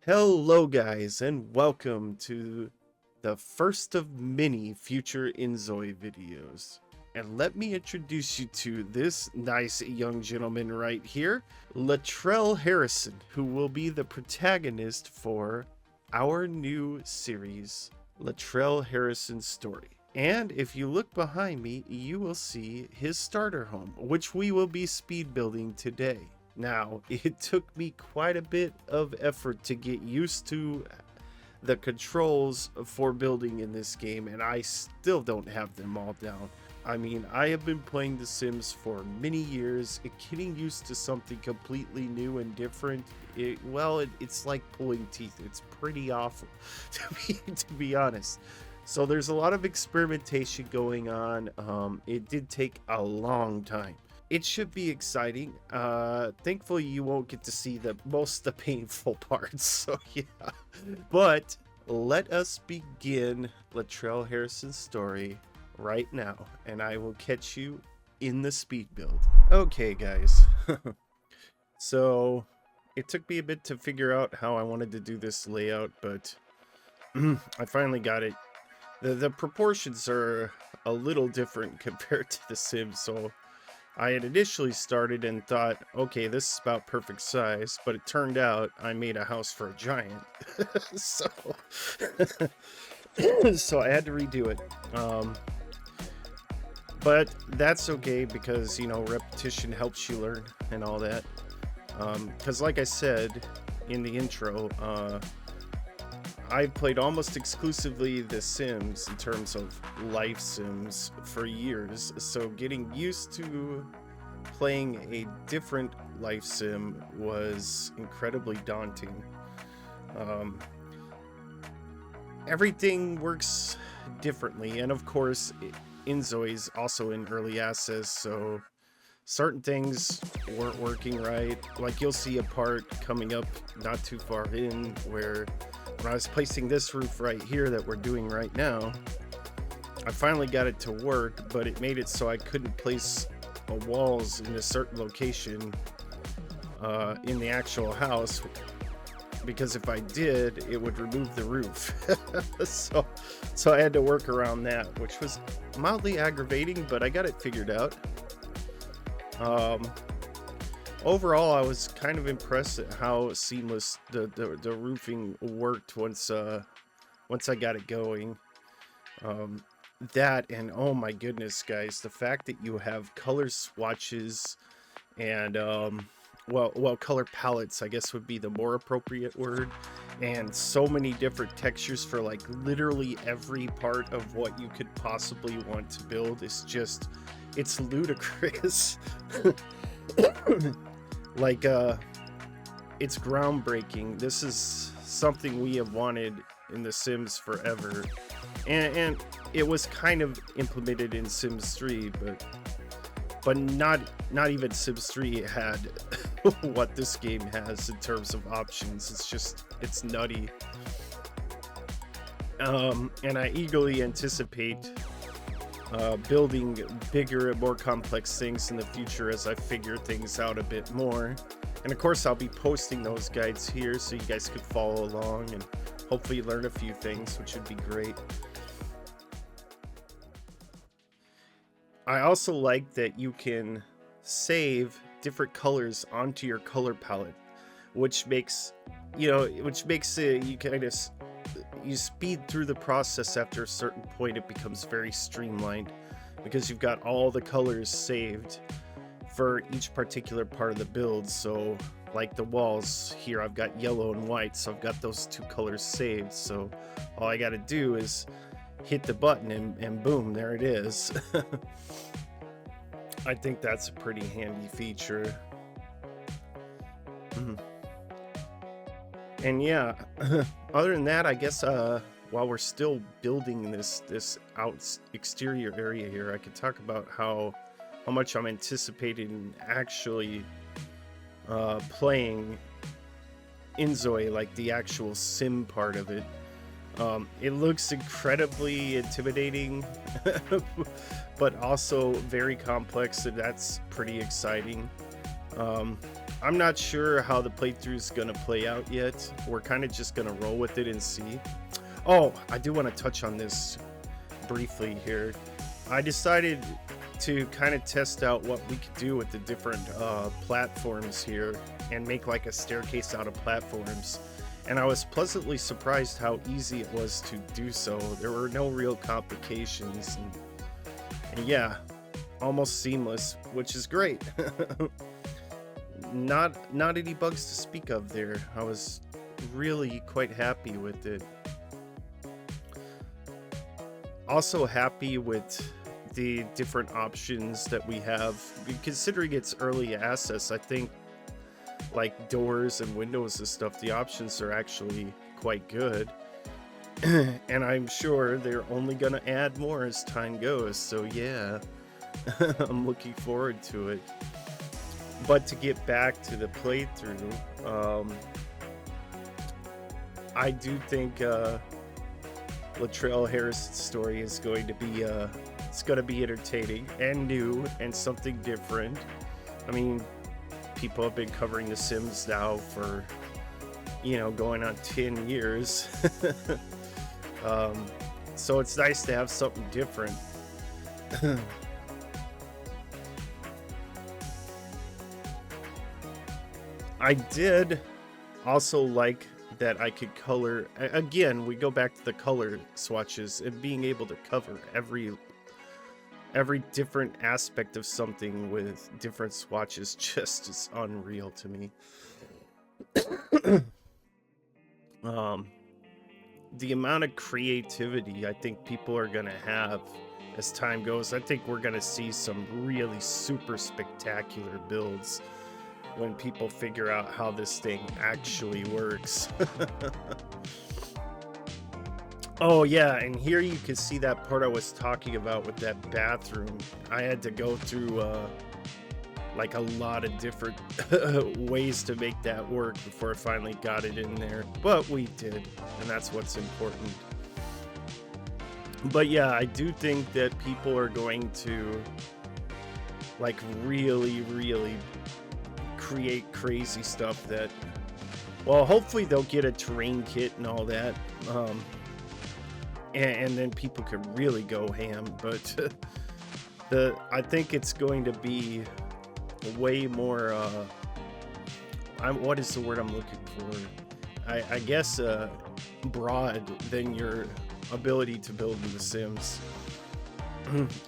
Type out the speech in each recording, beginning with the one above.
Hello guys and welcome to the first of many future Enzoi videos. And let me introduce you to this nice young gentleman right here, Latrell Harrison, who will be the protagonist for our new series, Latrell Harrison's Story. And if you look behind me, you will see his starter home, which we will be speed building today. Now, it took me quite a bit of effort to get used to the controls for building in this game, and I still don't have them all down. I mean, I have been playing The Sims for many years. Getting used to something completely new and different, it's like pulling teeth. It's pretty awful, to be honest. So there's a lot of experimentation going on. It did take a long time. It should be exciting. Thankfully, you won't get to see the painful parts. So yeah, but let us begin Latrell Harrison's story right now, and I will catch you in the speed build. Okay, guys. So it took me a bit to figure out how I wanted to do this layout, but I finally got it. The proportions are a little different compared to The Sims, so I had initially started and thought, okay, this is about perfect size, but it turned out I made a house for a giant. so, so I had to redo it. But that's okay because, repetition helps you learn and all that. Because like I said in the intro, I've played almost exclusively The Sims in terms of life sims for years, so getting used to playing a different life sim was incredibly daunting. Everything works differently, and of course, Enzoi is also in early access, so certain things weren't working right. Like you'll see a part coming up not too far in where when I was placing this roof right here that we're doing right now, I finally got it to work, but it made it so I couldn't place walls in a certain location in the actual house, because if I did, it would remove the roof. so I had to work around that, which was mildly aggravating, but I got it figured out. Overall, I was kind of impressed at how seamless the roofing worked once I got it going. That, and oh my goodness, guys, the fact that you have color swatches and color palettes, I guess would be the more appropriate word, and so many different textures for like literally every part of what you could possibly want to build is just, it's ludicrous. Like, it's groundbreaking. This is something we have wanted in The Sims forever, and it was kind of implemented in Sims 3, but not even Sims 3 had what this game has in terms of options. It's nutty. And I eagerly anticipate building bigger and more complex things in the future as I figure things out a bit more. And of course, I'll be posting those guides here so you guys could follow along and hopefully learn a few things, which would be great. I also like that you can save different colors onto your color palette, which makes it, you speed through the process. After a certain point, it becomes very streamlined because you've got all the colors saved for each particular part of the build. So like the walls here, I've got yellow and white, so I've got those two colors saved. So all I got to do is hit the button and boom, there it is. I think that's a pretty handy feature. And yeah, other than that, I guess while we're still building this exterior area here, I could talk about how much I'm anticipating actually playing Enzoi, like the actual sim part of it. It looks incredibly intimidating, but also very complex, so that's pretty exciting. I'm not sure how the playthrough is gonna play out yet. We're kind of just gonna roll with it and see. Oh, I do want to touch on this briefly here. I decided to kind of test out what we could do with the different platforms here and make like a staircase out of platforms. And I was pleasantly surprised how easy it was to do so. There were no real complications, and yeah, almost seamless, which is great. Not any bugs to speak of there. I was really quite happy with it. Also happy with the different options that we have. Considering it's early access, I think like doors and windows and stuff, the options are actually quite good. And I'm sure they're only gonna add more as time goes, so yeah. I'm looking forward to it. But to get back to the playthrough, I do think Latrell Harrison's story is going to be it's going to be entertaining and new and something different. I mean, people have been covering The Sims now for, going on 10 years. So it's nice to have something different. I did also like that I could color, again, we go back to the color swatches and being able to cover every different aspect of something with different swatches just is unreal to me. The amount of creativity I think people are gonna have as time goes, I think we're gonna see some really super spectacular builds when people figure out how this thing actually works. Oh yeah, and here you can see that part I was talking about with that bathroom. I had to go through like a lot of different ways to make that work before I finally got it in there, but we did, and that's what's important. But yeah, I do think that people are going to like really create crazy stuff that, well, hopefully they'll get a terrain kit and all that, and then people can really go ham. But I think it's going to be way more what is the word I'm looking for? I guess broad than your ability to build in The Sims.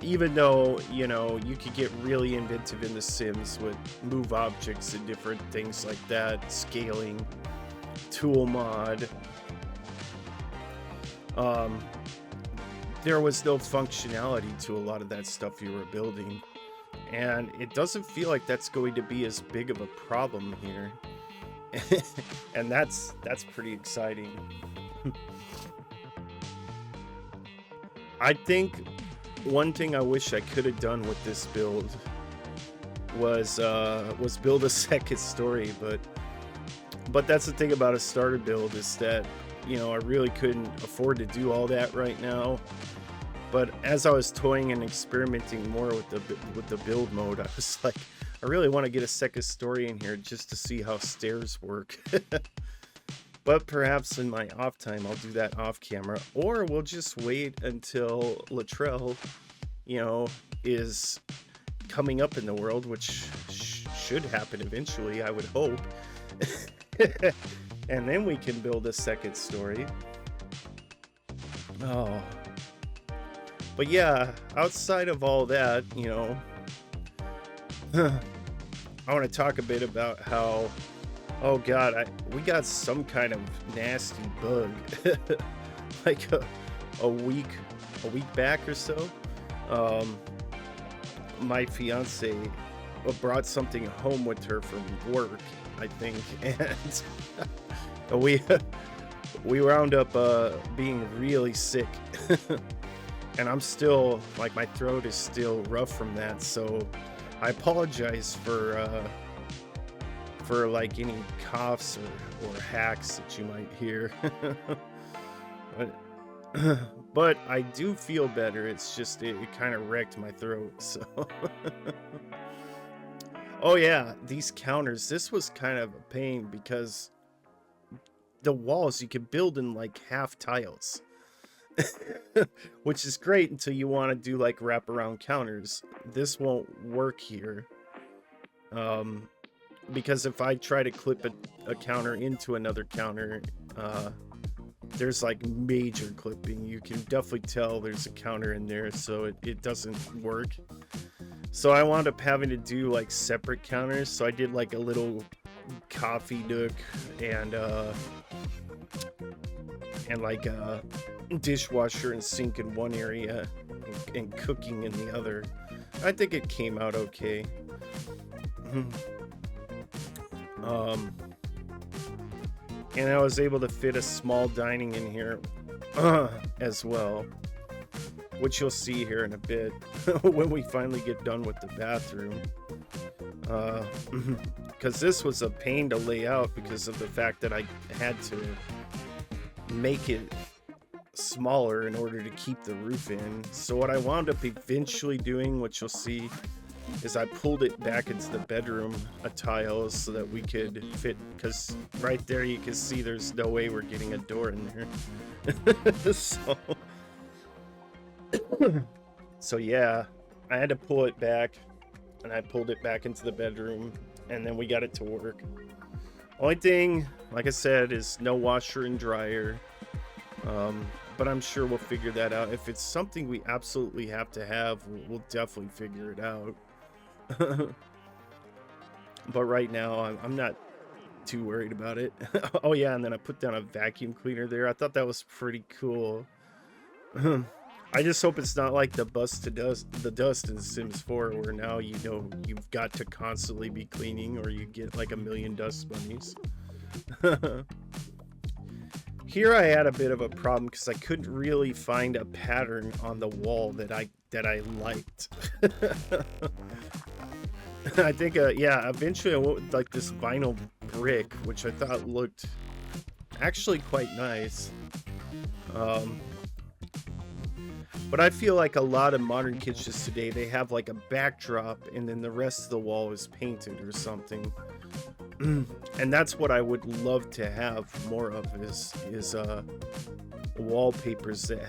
Even though, you could get really inventive in The Sims with move objects and different things like that, scaling, tool mod. There was no functionality to a lot of that stuff you were building, and it doesn't feel like that's going to be as big of a problem here. And that's pretty exciting. I think one thing I wish I could have done with this build was build a second story, but that's the thing about a starter build, is that I really couldn't afford to do all that right now. But as I was toying and experimenting more with the build mode, I was like, I really want to get a second story in here just to see how stairs work. But perhaps in my off time, I'll do that off camera, or we'll just wait until Latrell, is coming up in the world, which should happen eventually, I would hope. And then we can build a second story. Oh. But yeah, outside of all that, I want to talk a bit about how, oh god, we got some kind of nasty bug like a week back or so. My fiance brought something home with her from work, I think, and we wound up being really sick. And I'm still, like, my throat is still rough from that, so I apologize for like any coughs or hacks that you might hear. But I do feel better. It's just it kind of wrecked my throat. So Oh yeah, these counters, this was kind of a pain because the walls you could build in like half tiles. Which is great until you want to do like wraparound counters. This won't work here. Because if I try to clip a counter into another counter, there's like major clipping. You can definitely tell there's a counter in there, so it doesn't work. So I wound up having to do like separate counters. So I did like a little coffee nook and like a dishwasher and sink in one area and cooking in the other. I think it came out okay. And I was able to fit a small dining in here as well, which you'll see here in a bit when we finally get done with the bathroom. Because this was a pain to lay out because of the fact that I had to make it smaller in order to keep the roof in. So what I wound up eventually doing, which you'll see, is I pulled it back into the bedroom a tile so that we could fit, because right there you can see there's no way we're getting a door in there. So yeah, I had to pull it back, and I pulled it back into the bedroom, and then we got it to work. Only thing, like I said, is no washer and dryer. But I'm sure we'll figure that out. If it's something we absolutely have to have, we'll definitely figure it out. But right now, I'm not too worried about it. Oh yeah, and then I put down a vacuum cleaner there. I thought that was pretty cool. I just hope it's not like the dust in Sims 4, where now you know you've got to constantly be cleaning, or you get like a million dust bunnies. Here I had a bit of a problem because I couldn't really find a pattern on the wall that I liked. I think yeah, eventually I went with like this vinyl brick, which I thought looked actually quite nice. But I feel like a lot of modern kitchens today, they have like a backdrop and then the rest of the wall is painted or something. And that's what I would love to have more of, is wallpapers that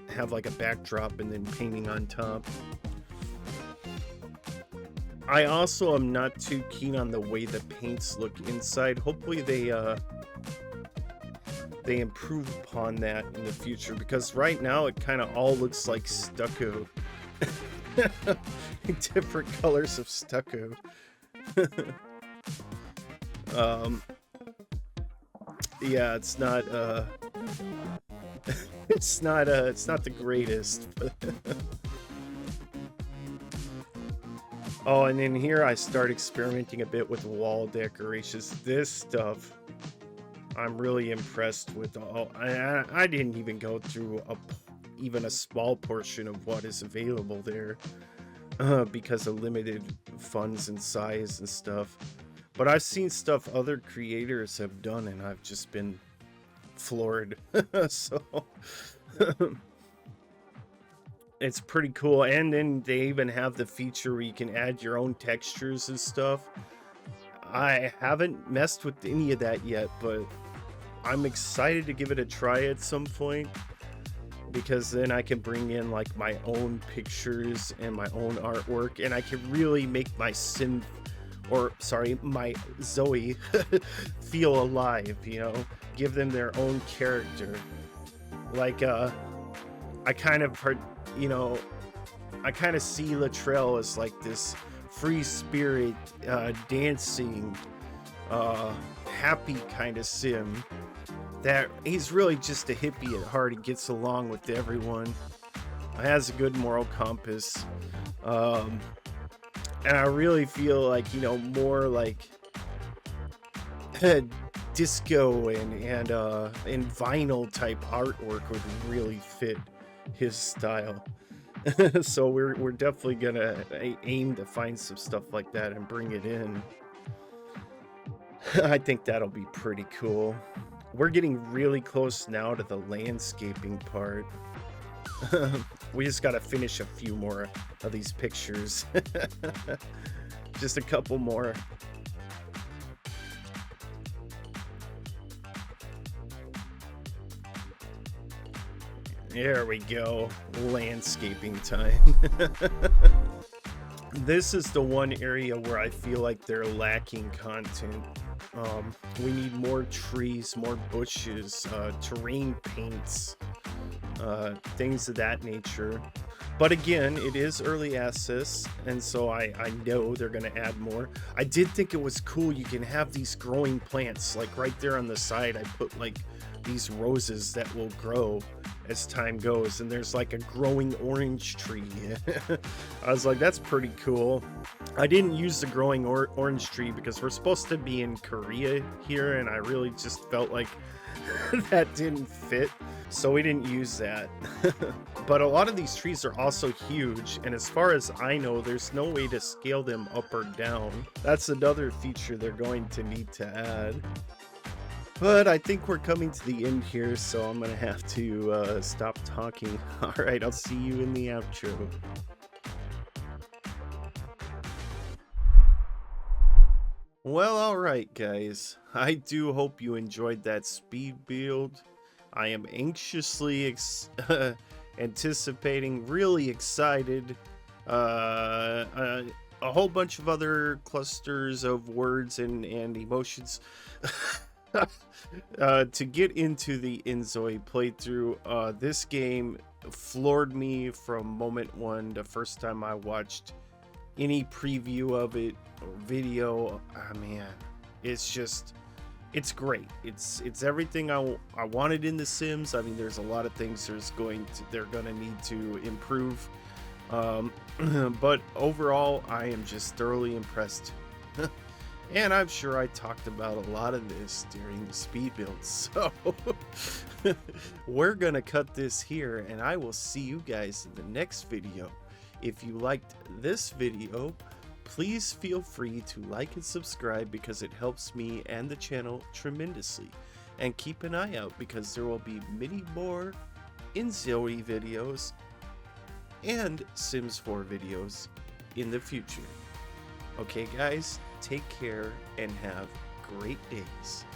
have like a backdrop and then painting on top. I also am not too keen on the way the paints look inside. Hopefully they improve upon that in the future, because right now it kind of all looks like stucco. Different colors of stucco. Yeah, it's not it's not the greatest. Oh, and in here I start experimenting a bit with wall decorations. This stuff I'm really impressed with. I didn't even go through even a small portion of what is available there because of limited funds and size and stuff. But I've seen stuff other creators have done, and I've just been floored. So it's pretty cool. And then they even have the feature where you can add your own textures and stuff. I haven't messed with any of that yet, but I'm excited to give it a try at some point, because then I can bring in like my own pictures and my own artwork, and I can really make my my Zoe feel alive, you know, give them their own character. Like I kind of see Latrell as like this free spirit, dancing, happy kind of sim, that he's really just a hippie at heart. He gets along with everyone, has a good moral compass, and I really feel like, you know, more like disco and vinyl type artwork would really fit his style. So we're definitely gonna aim to find some stuff like that and bring it in. I think that'll be pretty cool. We're getting really close now to the landscaping part. We just gotta finish a few more of these pictures. Just a couple more. There we go. Landscaping time. This is the one area where I feel like they're lacking content. We need more trees, more bushes, terrain paints, things of that nature. But again, it is early access, and so I know they're going to add more. I did think it was cool. You can have these growing plants, like right there on the side. I put like these roses that will grow as time goes, and there's like a growing orange tree. I was like, that's pretty cool. I didn't use the growing orange tree because we're supposed to be in Korea here, and I really just felt like that didn't fit, so we didn't use that. But a lot of these trees are also huge, and as far as I know, there's no way to scale them up or down. That's another feature they're going to need to add. But I think we're coming to the end here, so I'm gonna have to stop talking. All right, I'll see you in the outro. Well, all right, guys. I do hope you enjoyed that speed build. I am anxiously anticipating, really excited. A whole bunch of other clusters of words and emotions. To get into the Enzoi playthrough, this game floored me from moment one. The first time I watched any preview of it or video, man, it's great. It's everything I wanted in The Sims. I mean, there's a lot of things they're gonna need to improve, but overall, I am just thoroughly impressed. And I'm sure I talked about a lot of this during the speed build, so we're gonna cut this here, and I will see you guys in the next video. If you liked this video, please feel free to like and subscribe because it helps me and the channel tremendously. And keep an eye out because there will be many more Enzoi videos and Sims 4 videos in the future. Okay guys, take care and have great days.